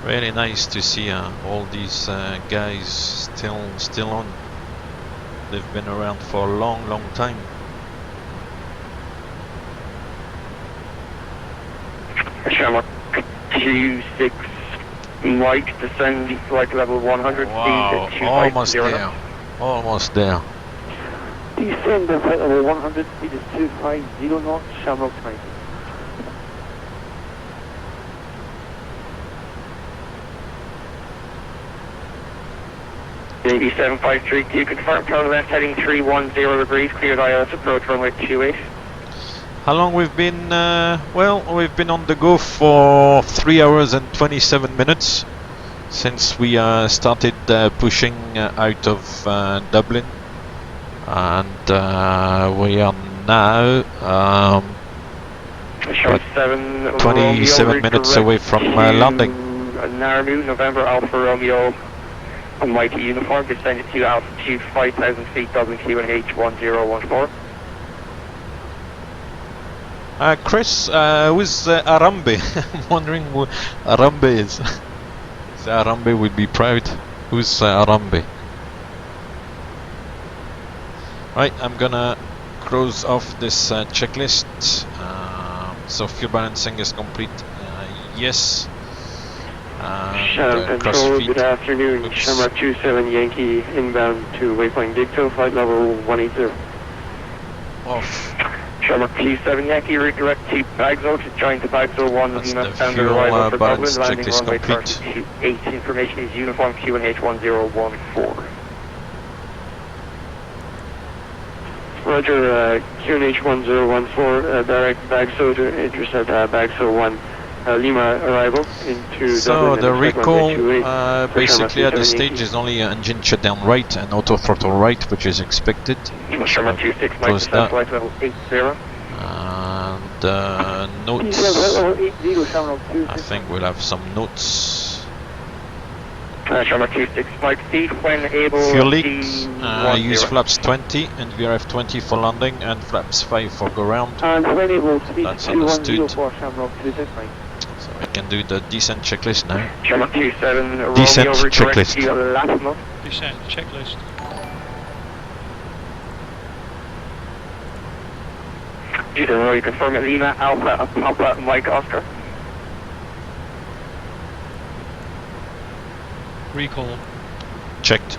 Really nice to see all these guys still on. They've been around for a long time. Shamrock 26 Mike, descend flight level 100. Wow, speed almost 250 there. Almost there. Descend at flight level 100, speed is 250 knots, Shamrock 20. KBOS 753, can you confirm turn left heading 310 degrees, cleared ILS approach runway 28. How long we've been? Well, we've been on the go for 3 hours and 27 minutes since we started pushing out of Dublin, and we are now 27 minutes away from landing. Narmu, November Alpha Romeo, Mighty Uniform, descended to altitude 5,000 feet, Dublin QNH 1014. Chris, who's Arambe? I'm wondering who Arambe is. Arambe would be proud. Who's Arambe? Right, I'm gonna close off this checklist. So fuel balancing is complete. Yes. Shannon Control, good afternoon. Shamrock 27 Yankee inbound to waypoint Dicto, flight level 180. Off. Shamrock 27 Yankee, redirect to Bagzo to join the Bagzo 1 That's Lima the standard fuel arrival for Dublin, balance landing checklist runway complete. 8. Information is uniform QNH 1014. Roger, QNH 1014, direct Bagso to intercept Bagso 1 Lima arrival into so Dublin. the recall basically at this stage is only engine shutdown right and auto throttle right, which is expected. Shamrock 26 Mike, descent flight level 80. And notes. I think we'll have some notes. Shamrock 26 Mike, speed when able. Fuel leak, use flaps 20 and VRF 20 for landing and flaps 5 for go round. And when able, speed that's understood. Shamrock 26 Mike. So I can do the descent checklist now. Shamrock 27 Descent Romeo, checklist. Descent checklist. You confirm Lima, Alpha, Papa, Mike, Oscar. Recall. Checked.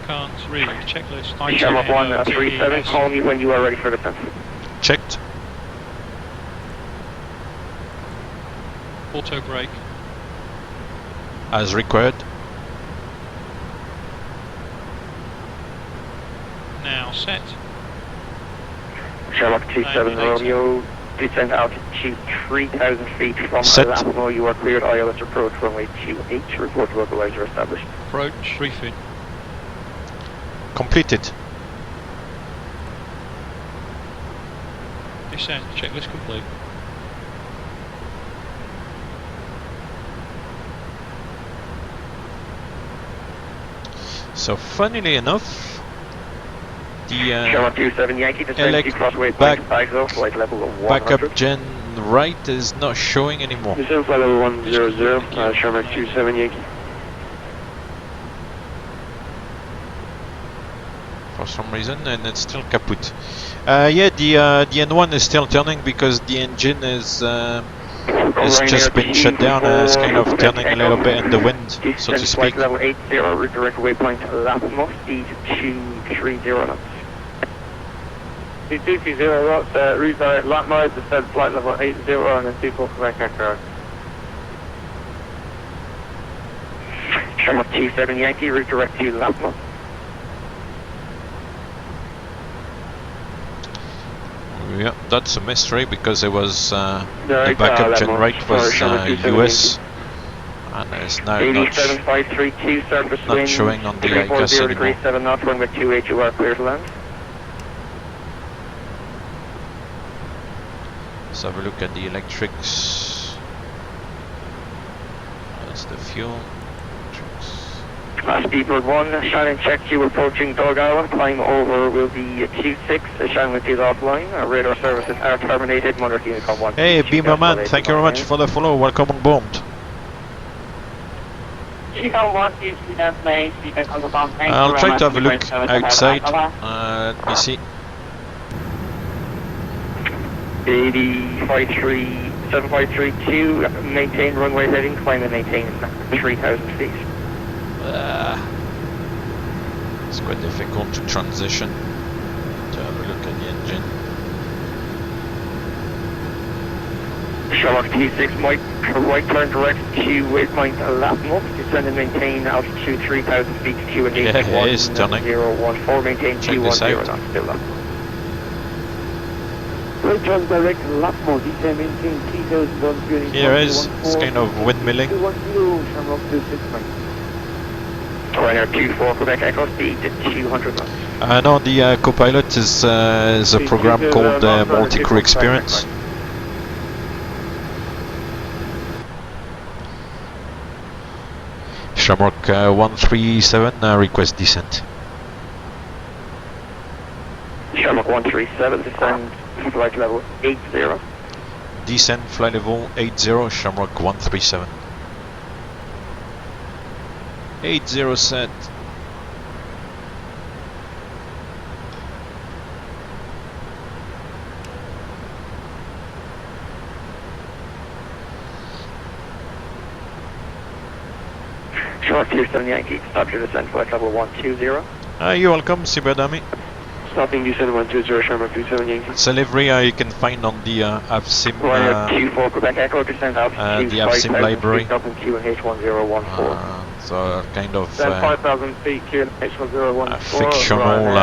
Can't read. Checklist. Shamrock 137, call me when you are ready for descent. Checked. Auto brake. As required. Now set. Shamrock 27 Romeo, descend altitude 3,000 feet from set. Lapmo. You are cleared ILS approach runway 28. Report localizer established. Approach. Briefing. Completed. Descent checklist complete. So funnily enough, the backup gen right is not showing anymore. Descend flight level 100, Shamrock 27 Yankee. For some reason, and it's still kaput. Yeah, the N1 is still turning because the engine is has just been shut down. It's kind of turning a little bit in the wind, so to speak. Level 80, redirect waypoint Lapmo, speed 230 knots. Speed 230 knots, redirect Lapmo, descend flight level 80, and then 24 Quebec aircraft. Shamrock 27 Yankee, redirect to Lapmo. Yeah, that's a mystery because it was the backup gen right was US and it's now not showing on the ICAS anymore. 7 knots, runway 28, you are clear to land. Let's have a look at the electrics. That's the fuel. Electrics. Speedbird 1, Shannon checked you approaching Dog Island, climb over will be 26, Shannon is offline, radar services are terminated, monitor Unicom 1. Hey, Beamer Man, thank you very much for the follow, welcome on board. I'll try to have a look outside, let me see. 753-2, maintain runway heading, climb and maintain 3,000 feet. It's quite difficult to transition, to have a look at the engine. Shamrock T6, right turn direct to waypoint Latham, descend and maintain altitude 3,000 feet, QNH Yeah, it is turning. 1014, maintain Check this out. 210 knots, still up. Right turn direct Latham, descend maintain 3,001, QNH Here it is, it's kind of windmilling. 210, Shamrock 26, Ryanair 24, Quebec Echo, speed 200 knots. No, the copilot is a program called Multi-Crew Experience. Shamrock 137, request descent. Shamrock 137, descend flight level 80. Descent flight level 80, Shamrock 137. 80 set. Shamrock 27 Yankee, stop your descent flight level 120. You're welcome, Sibadami. Stopping descent 120, Shamrock 27 Yankee. It's a livery you can find on the FSIM, Ryanair 24, Quebec Echo, descent altitude the FSIM library. Dublin QNH 1014. So kind of 5,000 feet, QNH 1014. fictional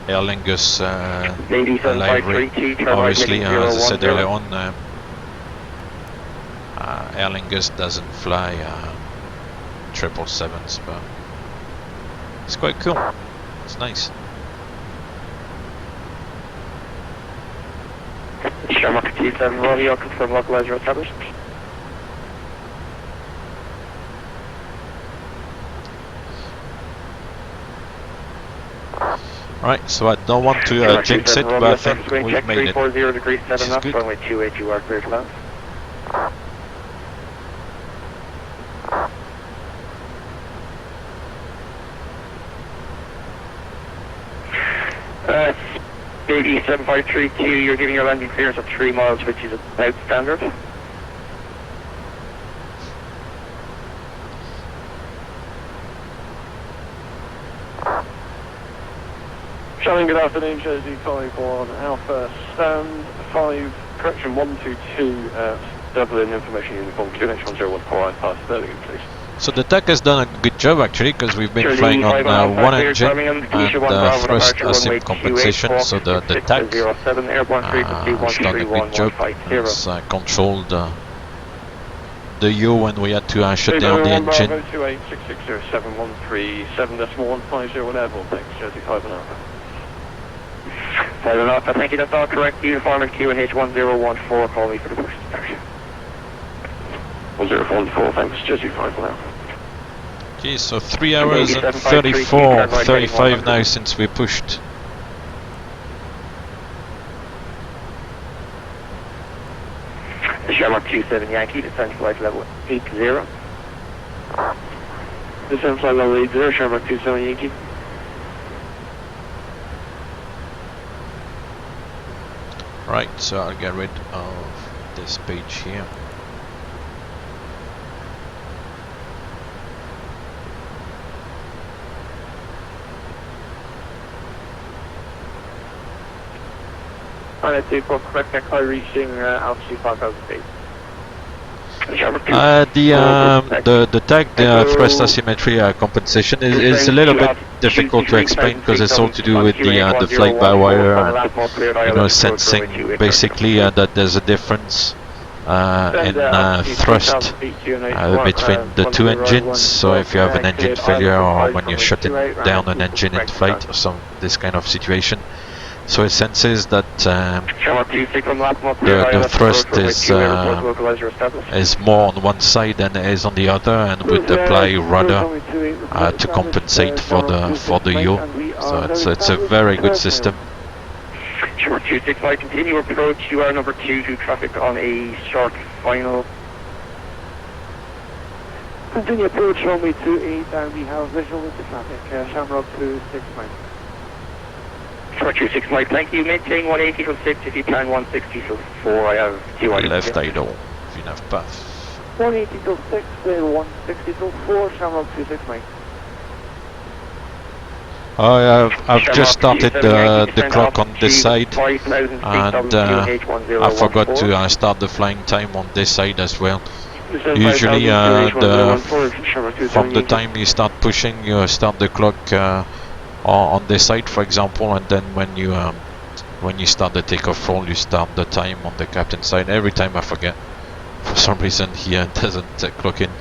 Aer Lingus library. Obviously, as I said earlier on, Aer Lingus doesn't fly 777s, but it's quite cool. It's nice. Shamrock T7 Romeo, confirm localizer established. Right, so I don't want to jinx it, but I think we've made it. 340 degrees 7 This is knots, good. runway 28, you are clear to land. Baby 7532, you're giving your landing clearance of 3 miles, which is about standard. Shannon, good afternoon, Jersey 51 Alpha, stand 5, correction 122, Dublin, information uniform, QNH 1014, pass Sterling, please. So the tech has done a good job actually, because we've been flying on one engine and thrust ASIM compensation, so the tech has done a good job. It's controlled the yaw when we had to shut down the engine. 28660713.7.150 airborne, thanks, Jersey 51 Alpha. 5 Alpha, thank you, that's all correct. Uniform and QNH 1014, call me for the push start. 1014, thanks, Jersey 51 Alpha. Geez, so 3 hours and 35 now since we pushed. Shamrock 27 Yankee, descent flight level 80. Descent flight level 80, Shamrock 27 Yankee. Right, so I'll get rid of this page here. Ryanair 24, Quebec Echo, reaching altitude 5,000 feet. The tag, the thrust asymmetry compensation is a little bit difficult to explain, because it's all to do with the flight by wire, sensing basically that there's a difference in thrust between the two engines. So if you have an engine failure, or when you're shutting down an engine in flight, or this kind of situation, So it senses that Shamrock 26 on lap mark, the thrust localize your status. is more on one side than it is on the other, and would apply rudder to compensate for the yaw. So it's a very good system. Shamrock 265, continue approach. You are number 2 to traffic on a short final. Continue approach runway 28 and we have visual with the traffic. Shamrock 269. Shamrock 265, thank you. Maintain 180 till 6 if you can, 160 till 4. I have 2 items. Left idle, enough path. 180 till 6, then 160 till 4, Shamrock 269. I've just started the clock on this side, and I forgot to start the flying time on this side as well. Usually from the time you start pushing, you start the clock on this side, for example, and then when you start the takeoff roll, you start the time on the captain side. Every time I forget. For some reason here it doesn't clock in.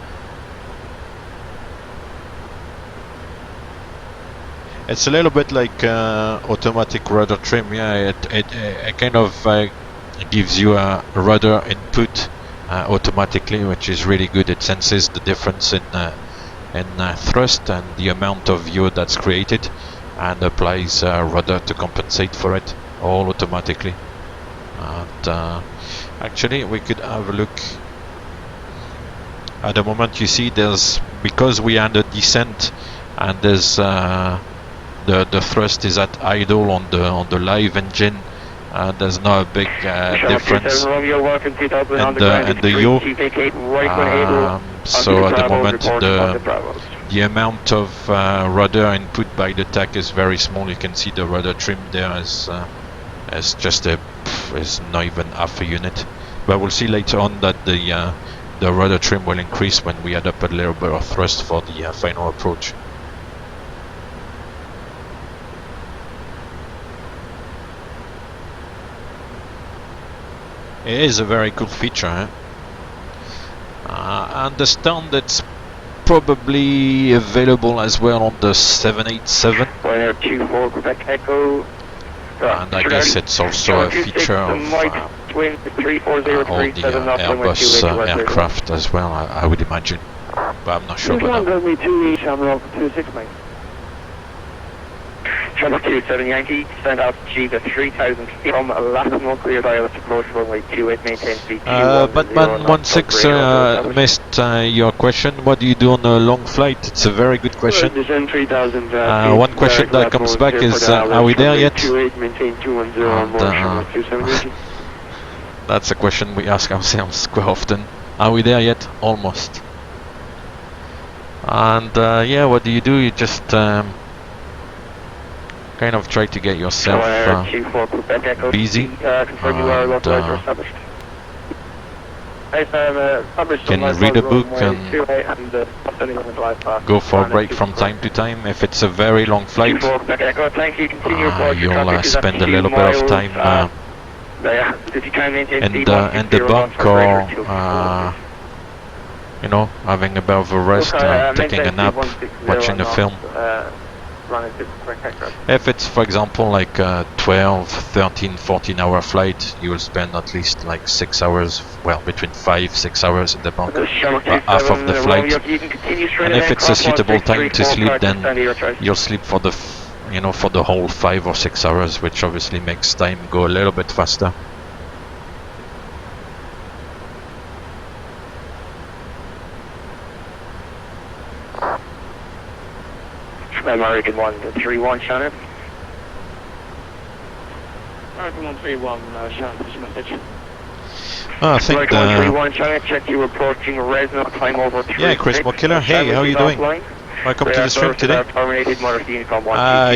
It's a little bit like automatic rudder trim. Yeah, it kind of gives you a rudder input automatically, which is really good. It senses the difference in thrust and the amount of yaw that's created, and applies rudder to compensate for it, all automatically. And actually, we could have a look. At the moment, you see, because we are under descent, and there's the thrust is at idle on the live engine. There's no big difference in the yaw. So at the moment the amount of rudder input by the TAC is very small. You can see the rudder trim there is just is not even half a unit. But we'll see later on that the rudder trim will increase when we add up a little bit of thrust for the final approach. It is a very cool feature. I understand it's probably available as well on the 787. And I guess it's also a feature of all the Airbus aircraft as well, I would imagine. But I'm not sure about that. Shamrock 27 Yankee, send out G to 3000 feet from Latimore, clear dialect approach runway 28, maintain speed. Batman 16 missed your question. What do you do on a long flight? It's a very good question. One question that comes back is, are we there yet? And, that's a question we ask ourselves quite often. Are we there yet? Almost. And yeah, what do? You just kind of try to get yourself busy, and can read a book and go for a break from time to time. If it's a very long flight, you'll spend a little bit of time in the bunk, or you know, having a bit of a rest, taking a nap, watching a film. If it's, for example, like a 12, 13, 14 hour flight, you will spend at least like 6 hours, well, between 5-6 hours in the bunk, half of the flight. And if it's a suitable time to sleep, then you'll sleep for the for the whole 5 or 6 hours, which obviously makes time go a little bit faster. American 131, Shannon. American 131, Shannon, this message. I think American 131, Shannon, check you approaching Resno, climb over 3. Yeah, Chris Mokiller, hey, how are you doing? Welcome to the stream today.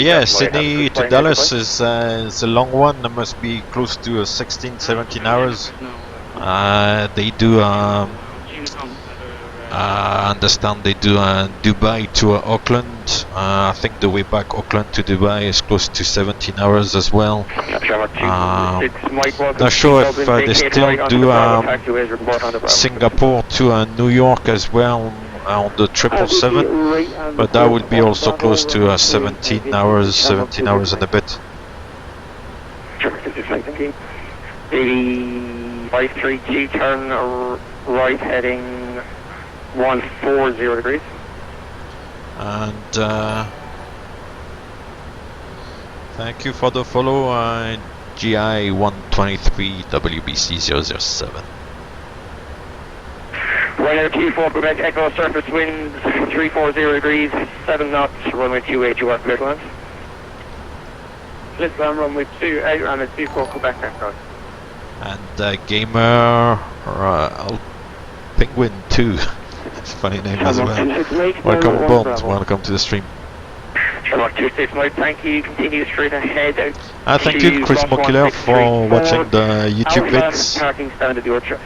Yeah, Sydney to Dallas is a long one. There must be close to 16-17 hours. They do I understand they do Dubai to Auckland. I think the way back Auckland to Dubai is close to 17 hours as well. Not sure if they still do Singapore to New York as well on the 777, but that would be also close to 17 hours and a bit. continue. Baby 532, turn right heading 140 degrees. And thank you for the follow, GI 123 WBC 007. Runway 24, Quebec Echo, surface winds 340 degrees, 7 knots, runway 28, you are clear to land. Split runway 28, runway 24, Quebec Echo. And Gamer Penguin 2. That's a funny name as well. Welcome aboard, welcome to the stream. Shamrock 26 Mike, thank you, continue straight ahead. Thank you Chris Mocular for watching the YouTube vids. Parking stand at your choice.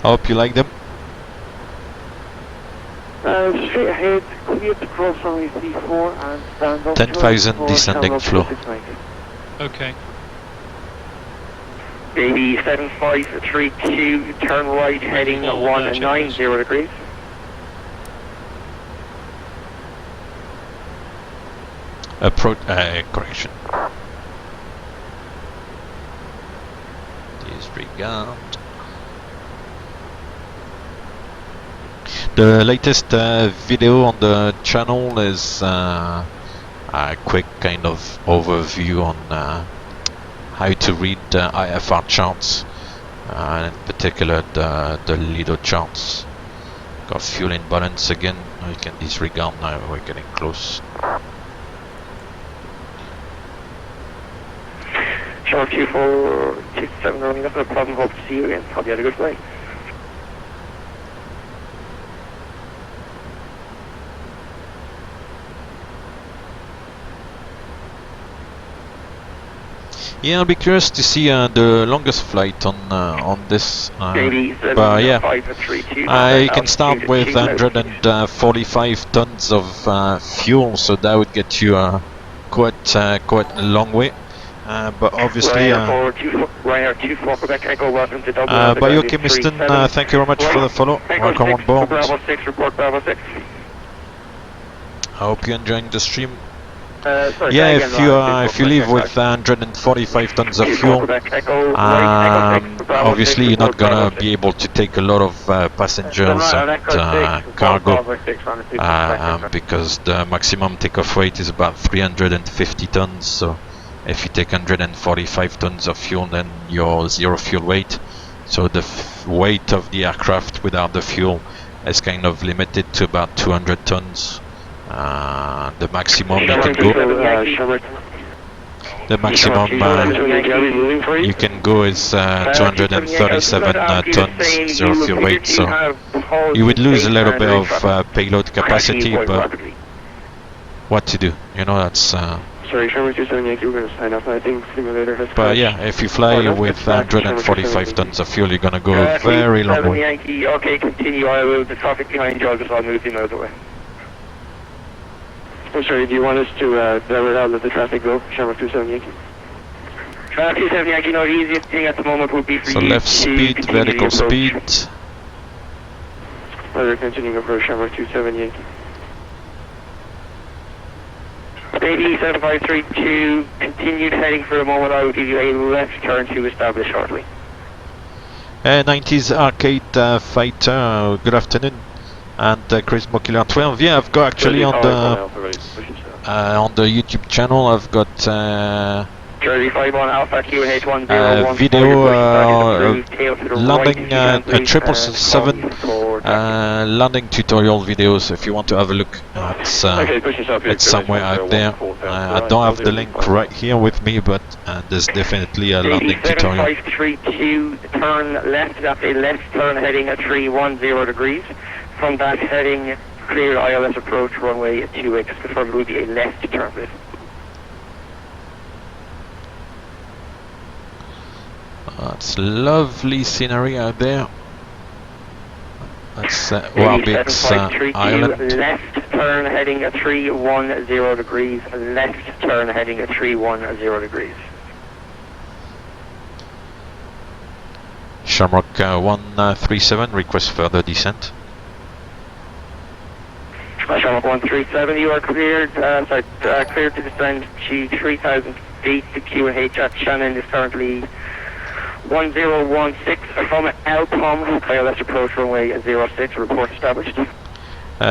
Hope you like them. Straight ahead, clear to cross runway 34 and stand up. 10,000 descending flow. Okay. Baby 7532, turn right heading 190 degrees. Correction. Disregard. The latest video on the channel is a quick kind of overview on how to read IFR charts, and in particular the Lido charts. Got fuel imbalance again. You can disregard now, we're getting close. Sharp 2427 running up, no problem, hope to see you again. Hope you had a good flight. Yeah, I'll be curious to see the longest flight on this. But yeah, I can start with 145 tons of fuel, so that would get you quite a long way. But obviously, Bayoke Miston, thank you very much for the follow. Welcome on board. Bravo 6, report Bravo 6. I hope you're enjoying the stream. Yeah, if you leave with 145 tons of fuel, obviously you're not gonna be able to take a lot of passengers and cargo, because the maximum takeoff weight is about 350 tons. So if you take 145 tons of fuel, then you're zero fuel weight. So the weight of the aircraft without the fuel is kind of limited to about 200 tons. The maximum you can go, you can go is 237 tons zero fuel weight. So you would lose a little bit of payload capacity, but what to do? You know, that's. Sorry, Sherman 27 Yankee, we're going to sign off. I think simulator has. But yeah, if you fly with 145 tons of fuel, you're going to go a very long way. Yankee, okay, continue. I will. The traffic behind you, I'll move him out of the way. I'm sorry, do you want us to divert out, let the traffic go? Shamrock 27 Yankee. Shamrock 27 Yankee, no, the easiest thing at the moment would be for so you left speed, vertical speed. Weather continuing approach, Shamrock 27 Yankee. Baby 7532, continued heading for a moment. I will give you a left turn to establish shortly. 90s Arcade Fighter, good afternoon. And Chris Mocular 12, yeah, I've got actually on the YouTube channel, I've got video landing 777 landing tutorial videos. If you want to have a look, it's somewhere out there. I don't have the link right here with me, but there's definitely a landing tutorial. 7532, turn left, that's a left turn heading at 310 degrees. From that heading, clear ILS approach runway 28. Just confirm it will be a left turn, please. That's lovely scenery out there. That's Warbix Island. Left turn heading at 310 degrees. Left turn heading at 310 degrees. Shamrock 137, request further descent. Shamrock 137, you are cleared. Cleared to descend to 3,000 feet. The Q&H at Shannon is currently 1016 from Alpom, KLS approach runway 06, report established.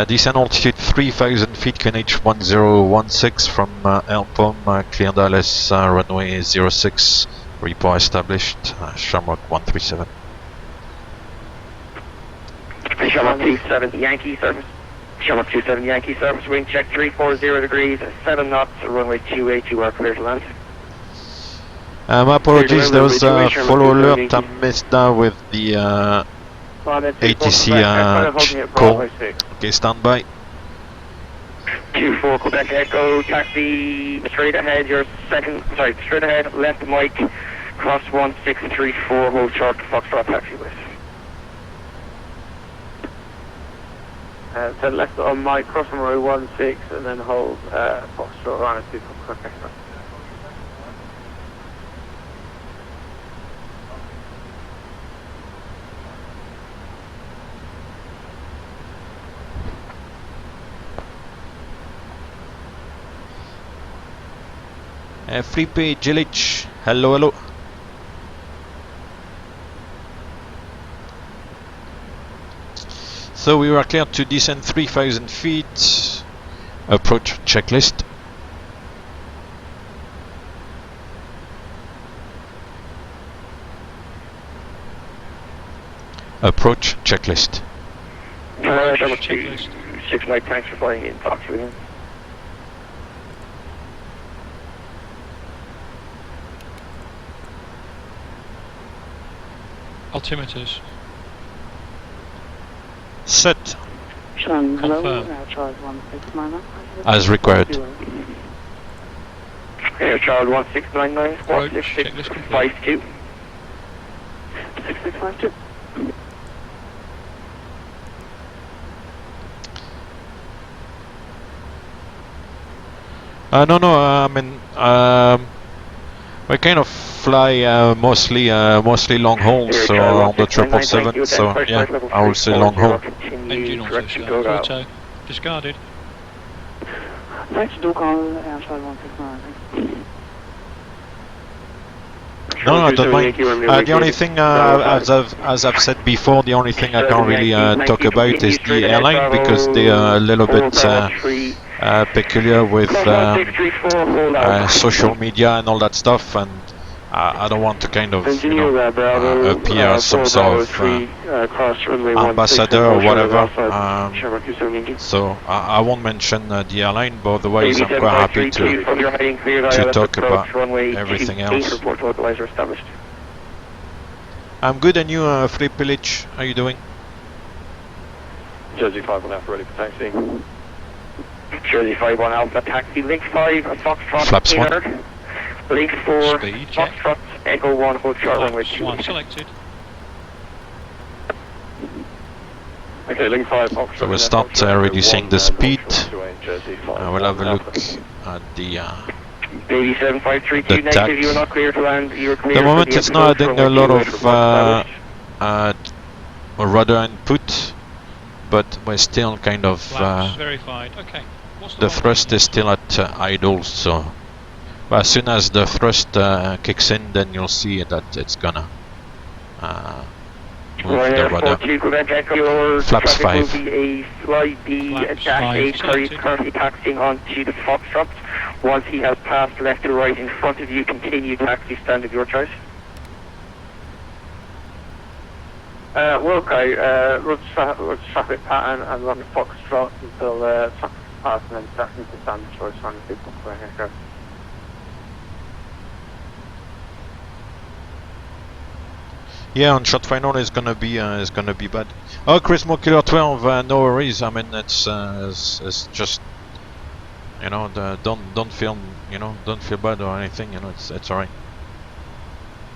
Descent altitude 3000 feet, QNH 1016 from Alpom, cleared ILS runway 06, report established, Shamrock 137. Shamrock 27 Yankee service. Shamrock 27 Yankee service, wind check 340 degrees, 7 knots, runway 28, you are clear to land. My apologies, there was a follow alert I missed with the ATC call. Okay, stand by. 24 Quebec Echo, taxi straight ahead, straight ahead, left mic, cross 1634, hold short, Foxtrot taxi with. So left on mic, cross on row 16, and then hold Foxtrot around 2 for Quebec Echo. Felipe Jelic, hello, hello. So we were cleared to descend 3000 feet, approach checklist. Approach checklist. Checklist. 6 night, thanks for flying in, talk to you again. Altimeters. Set Shannon, hello, Confirm. Charles 1699. as required. Air Charles 1699, Approach, squawk checklist complete. 6652. 6652. No, I mean, we kind of fly mostly long haul, so on the 777, so yeah, I would say long haul. Engine also start. Auto. Discarded. Thanks, do call Air Charles 1699. No, I don't mind. The only thing, as I've said before, the only thing I can't really talk about is the airline, because they are a little bit peculiar with social media and all that stuff, and I don't want to kind of appear as some sort of ambassador or whatever. So I won't mention the airline, but otherwise I'm quite happy to talk about everything else. I'm good, and you, Filip Pilic, how are you doing? Jersey 51 Alpha ready for taxi. Jersey 51 Alpha taxi, link 5, Foxtrot, Flaps 1. inner. Link 4, Speed check. Foxtrot, Echo 1, hold short runway Flaps 2. 1 selected. Okay, link 5, Foxtrot. So we'll start reducing the speed. We'll have a look at the Baby 7532, the negative, tack. you are not clear to land, you are clear. The moment for it's not approach adding a lot runway 2, of rudder input, but we're still kind of Flaps verified. Okay. What's the wrong thrust with is still at idle, so but as soon as the thrust kicks in, then you'll see that it's gonna move the rudder. Flaps 5. Will be a flight B Flaps dash 8 5 currently taxiing onto the Foxtrot. Once he has passed left to right in front of you, continue taxi, stand of your choice. Okay, run traffic pattern and run the Foxtrot until traffic pass and then taxi to stand choice on the people for Echo. Yeah, on shot final is gonna be bad. Oh, Chris Killer 12, no worries. I mean, it's just, you know, don't feel bad or anything. You know, it's alright.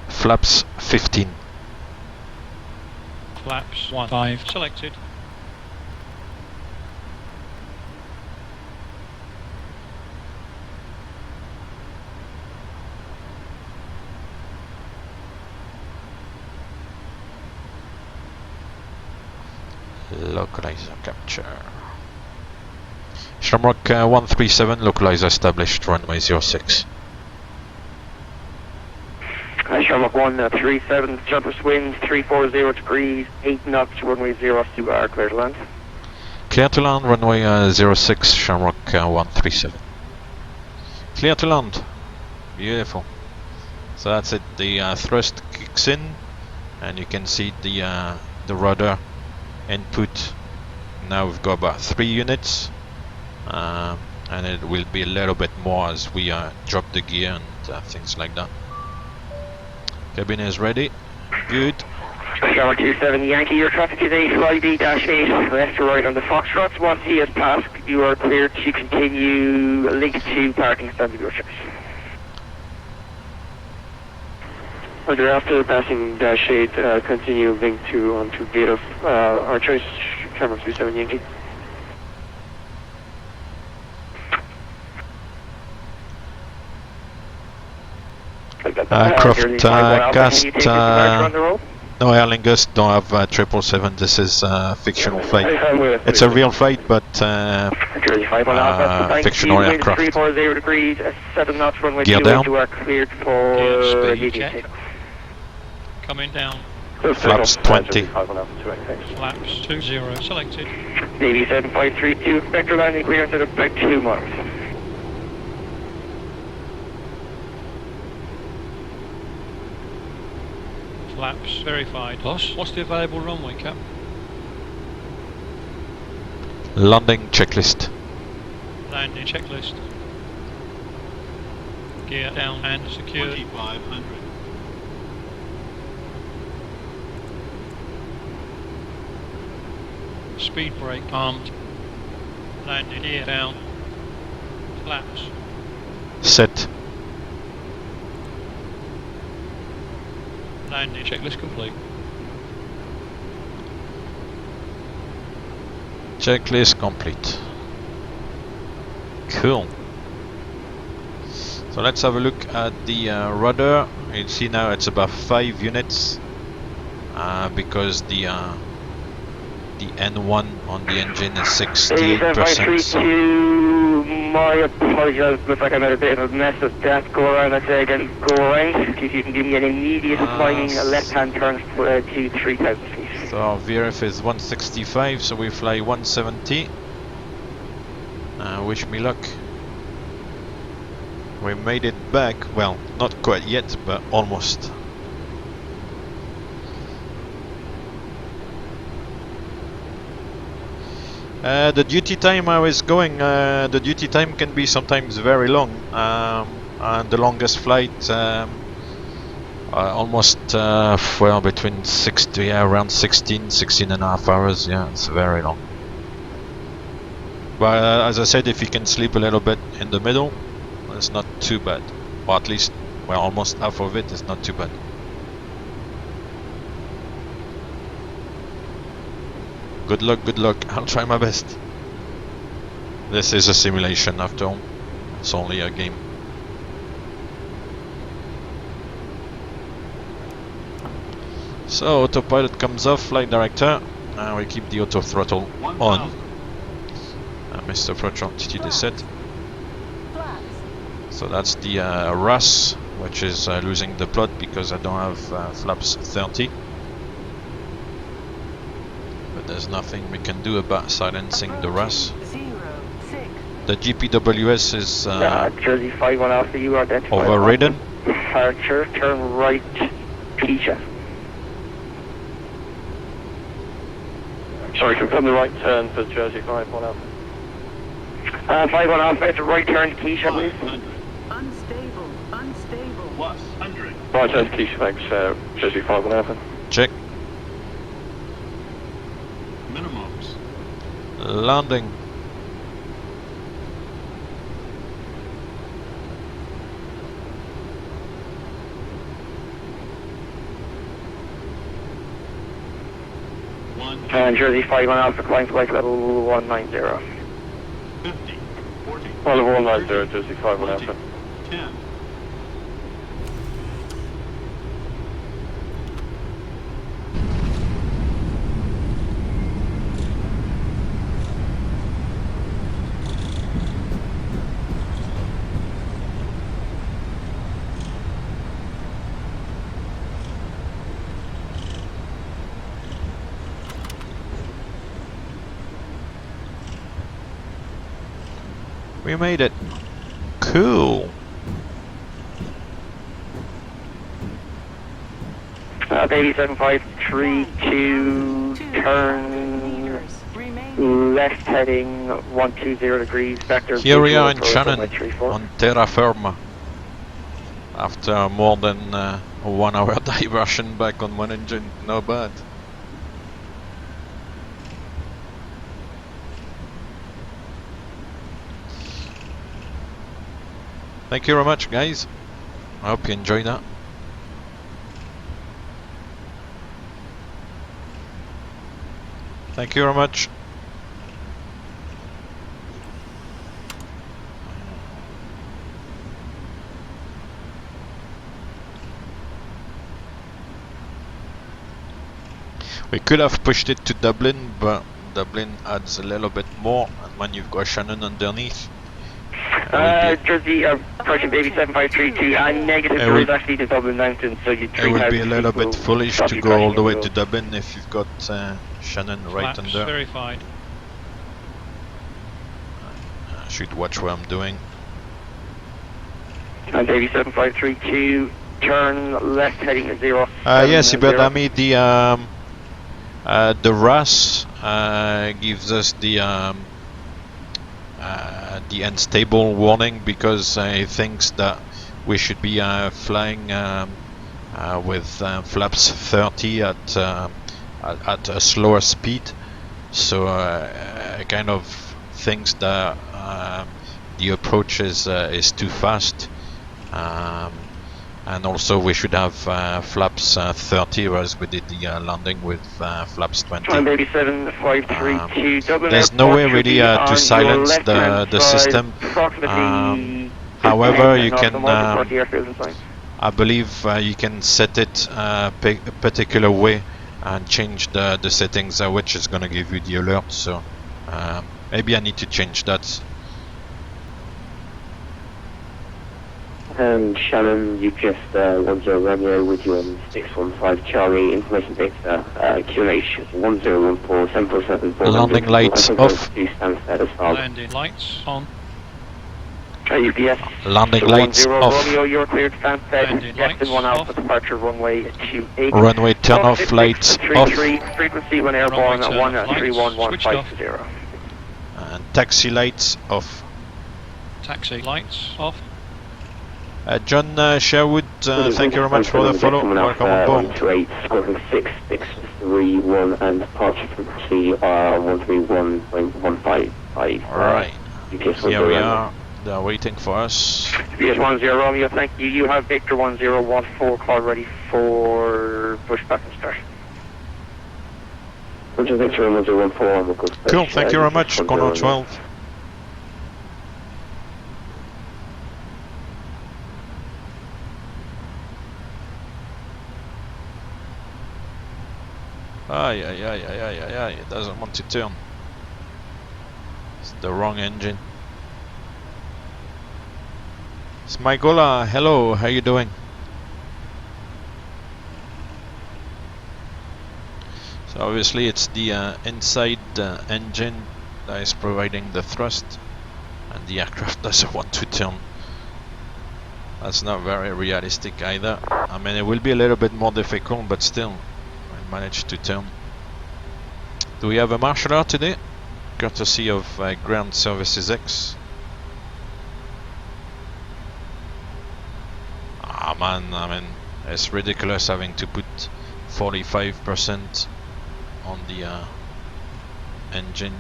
Flaps 15. Flaps 1 5 selected. Localizer capture. Shamrock 137, localizer established, runway 06. Shamrock 137, surface winds 340 degrees, 8 knots, runway 02 are clear to land. Clear to land, runway 06, Shamrock 137. Clear to land. Beautiful. So that's it, the thrust kicks in, and you can see the rudder input. Now we've got about 3 units, and it will be a little bit more as we drop the gear and things like that. Cabin is ready. Good. Shamrock 27 Yankee, your traffic today, ID-8, left to right on the Foxtrots. Once he has passed, you are cleared to continue link to parking stand of your choice. Roger, after passing dash 8, continue link to onto gate of our choice, Shamrock 27 Yankee. Aircraft cast, no Aer Lingus, don't have 777, this is fictional flight. It's a real flight, but fictional aircraft. 340 degrees, 7 knots, runway Gear 2 down. you are cleared for Speed check. Coming down. Flaps 20. Flaps 20 selected. Navy 7532, expect your landing clearance at about 2 miles. Flaps verified. Boss, what's the available runway, Cap? Landing checklist. Landing checklist. Gear down and secured. 2500. Speed brake armed. Landing gear down. Flaps. Set. Landing checklist complete. Checklist complete. Cool. So let's have a look at the rudder. You see now it's about 5 units because the N1 on the engine is 68%. So My apologies, looks like I made a bit of a mess of that. Go around, I'd say again, go around. If you can give me an immediate climbing left-hand turn to 3,000 feet. So VRF is 165, so we fly 170. Wish me luck. We made it back, well, not quite yet, but almost. The duty time I was going, the duty time can be sometimes very long, and the longest flight almost, well, between 60, around 16 and a half hours, yeah, it's very long. But as I said, if you can sleep a little bit in the middle, it's not too bad, or at least, well, almost half of it is not too bad. Good luck, I'll try my best. This is a simulation after all, it's only a game. So autopilot comes off, flight director, and we keep the auto throttle on. Mr. Throttle altitude is set. So that's the RAS, which is losing the plot because I don't have flaps 30. But there's nothing we can do about silencing the RAS. The GPWS is Jersey 51 Alpha, you are identified. overridden. Departure, turn right, Keisha. Sorry, confirm the right turn for Jersey 51 Alpha. 51 Alpha, it's a right turn to Keisha, please. 500. Unstable. Plus 100. Right turn to Keisha, thanks, Jersey 51 Alpha. Check. Minimums. Landing. Jersey 51 Alpha, climb flight level 190. 50. 40. Level 190, Jersey 51 Alpha. 10. We made it. Cool. Baby 7532, turn left heading 120 degrees, vector. Here we are in visual Shannon, approach runway 34. on terra firma. After more than a 1 hour diversion back on one engine, no bad. Thank you very much, guys. I hope you enjoyed that. Thank you very much. We could have pushed it to Dublin, but Dublin adds a little bit more, and when you've got Shannon underneath. Jersey, approaching Baby 7532, negative road actually to Dublin Mountain, so you it would be a little bit foolish to go all the way to Dublin if you've got Shannon right Flaps under. verified. I should watch what I'm doing. And Baby 7532, turn left heading to 0. Yes, Iberdami, the RAS gives us the unstable warning because it thinks that we should be flying with flaps 30 at a slower speed. So kind of thinks that the approach is too fast. And also we should have flaps 30, whereas we did the landing with flaps 20. There's no way really to silence the system. However, you can, I believe you can set it a particular way and change the settings which is going to give you the alert. So maybe I need to change that. Shannon, you just 10 Romeo with you on 615 Charlie, information data, QNH 1014 747 Landing lights off. Landing lights on. UPS. Landing lights off. Romeo, you're cleared Stansted. Landing Destin lights 1 Alpha, off. departure runway 28. Runway turn off, lights off. Frequency when airborne at Runway turn off, 1311520. And taxi lights off. Taxi lights off. John Sherwood, thank you very much for the follow. Welcome on board. 128.6631 and departure frequency 131.155. Alright, UPS here we are. They're waiting for us. UPS 10 Romeo, thank you. You have Victor 1014 call ready for pushback and start. Victor 1014. Cool, thank you very much. Corner 12. Ay, it doesn't want to turn. It's the wrong engine. Smigola, hello, how you doing? So obviously it's the inside engine that is providing the thrust, and the aircraft doesn't want to turn. That's not very realistic either. I mean, it will be a little bit more difficult, but still managed to turn. Do we have a martial art today? Courtesy of Ground Services X. Ah man, I mean, it's ridiculous having to put 45% on the engine.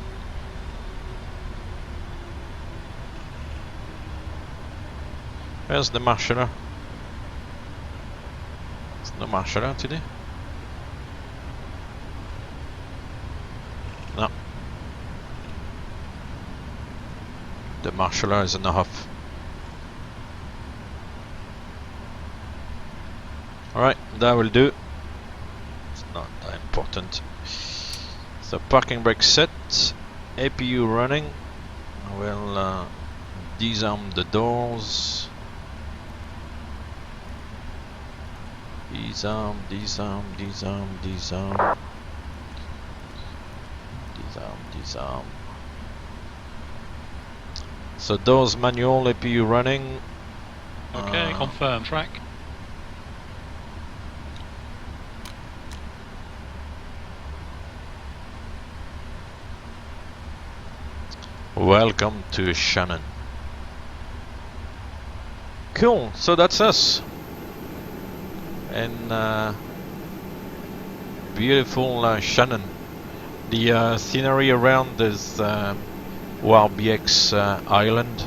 Where's the martial art? There's no martial art today? No. The martial art is in the huff. Alright, that will do. It's not that important. So parking brake set, APU running. I will disarm the doors. Disarm. So doors manual, APU running. Okay, confirm track. Welcome to Shannon. Cool, so that's us. And beautiful Shannon. The scenery around is WRBX Island.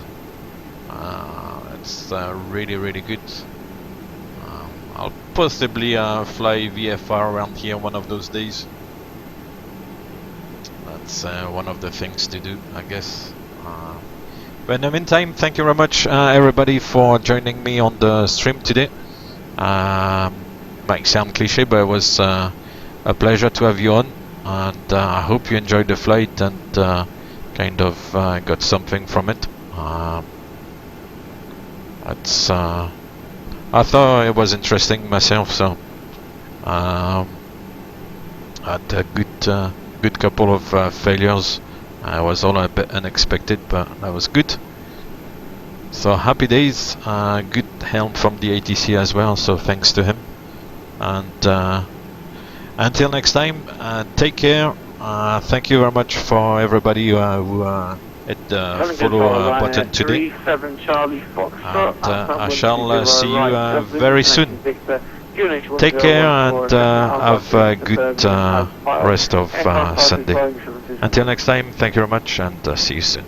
It's really good. I'll possibly fly VFR around here one of those days. That's one of the things to do, I guess. But in the meantime, thank you very much everybody for joining me on the stream today. Might sound cliche, but it was a pleasure to have you on, and I hope you enjoyed the flight and kind of got something from it. I thought it was interesting myself, so had a good couple of failures. It was all a bit unexpected, but that was good. So happy days. Good help from the ATC as well, so thanks to him. And until next time, take care. Thank you very much for everybody who hit the follow button today. And I shall see you very soon. Take care and have a good rest of Sunday. Until next time, thank you very much, and see you soon.